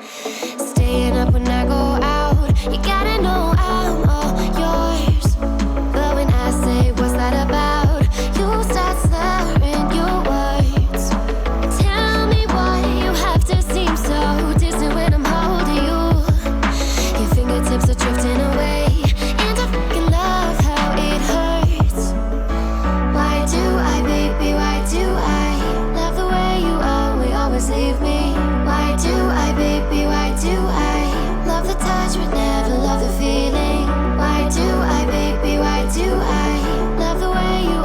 Staying up when I go out, you gotta know I'm all yours. But when I say what's that about, you start slurring your words. Tell me why you have to seem so distant when I'm holding you. Your fingertips are drifting away, and I fucking love how it hurts. Why do I, baby, why do I love the way you always leave me? Why do I, baby, why do I love the touch but never love the feeling? Why do I, baby, why do I love the way you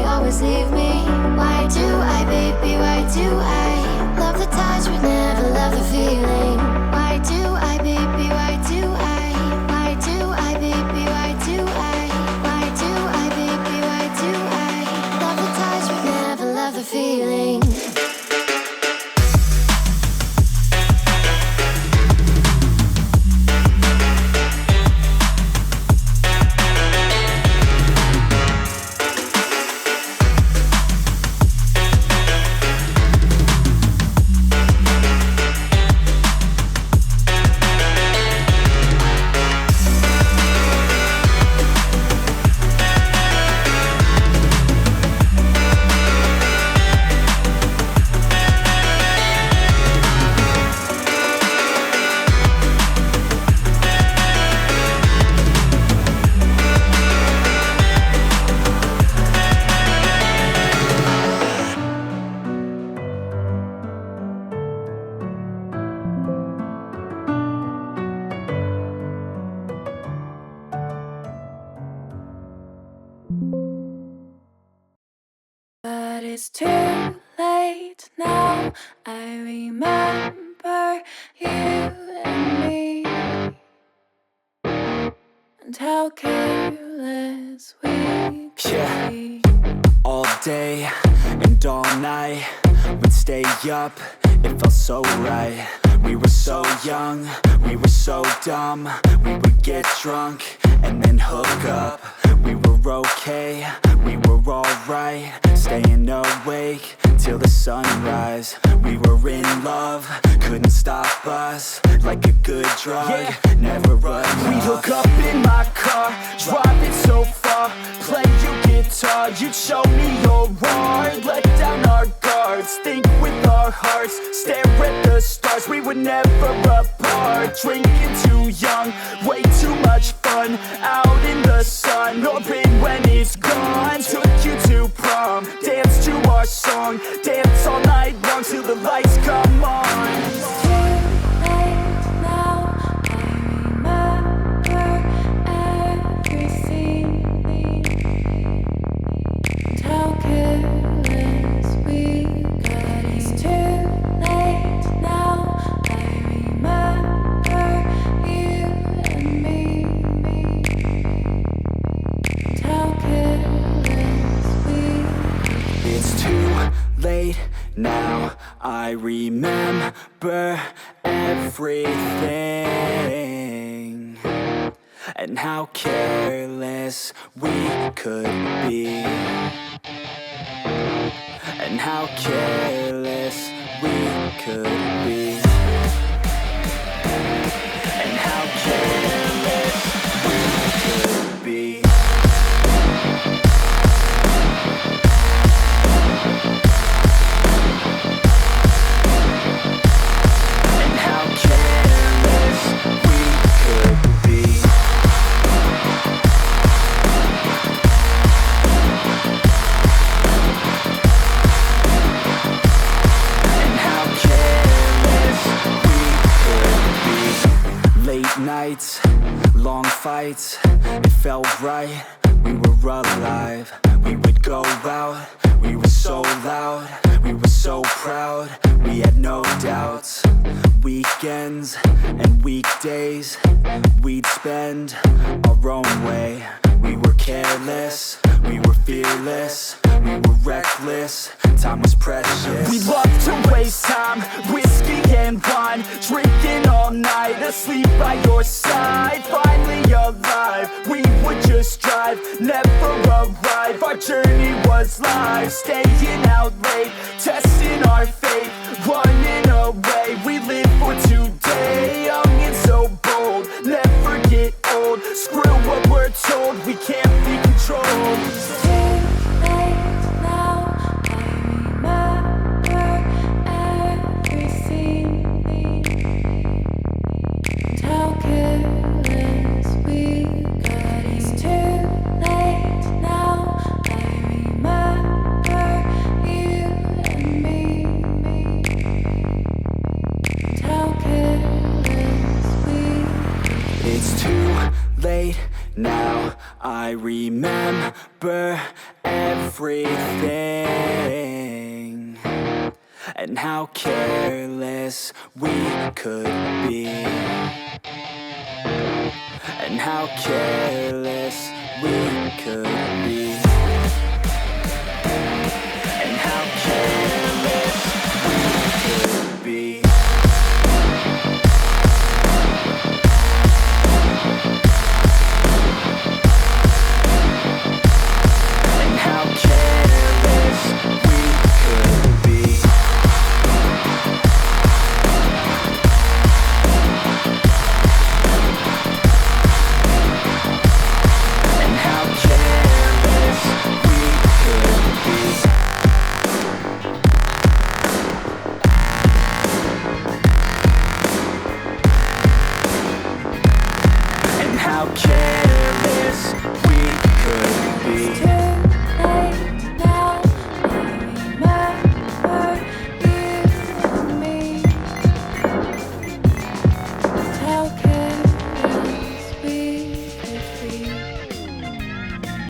always leave me? Why do I, baby, why do I love the touch but never love the feeling? Why do I, baby, why do why do I, baby, why do why do I, baby, why do I love the touch but never love the feeling? But it's too late now. I remember you and me, and how careless we could be. All day and all night, we'd stay up, it felt so right. We were so young, we were so dumb. We would get drunk and then hook up. We were okay, we were alright, staying awake till the sunrise. We were in love, couldn't stop us. Like a good drug, never run off. We'd hook up in my car, drive it so far, play your guitar, you'd show me your art. Let down our guards, think with our hearts, stare at the stars. We were never apart, drinking too young, way too much fun. Out in the sun, hoping when it's gone. Took you to prom, dance to our song, dance all night long till the lights come on. Now I remember everything, and how careless we could be, and how careless we could be, and how careless we could be. Nights, long fights, it felt right, we were alive. We would go out, we were so loud, we were so proud, we had no doubts. Weekends and weekdays, we'd spend our own way. We were careless, we were fearless, we were reckless, time was precious. We loved to waste time, whiskey and wine, drinking all night, asleep by your side. Finally alive, we would just drive, never arrive. Our journey was live, staying out late, testing our fate, running away. We live for today, Now I remember everything, and how careless we could be, and how careless we could be, and how careless we could be. And how careless we could be. And how careless we could be. And how careless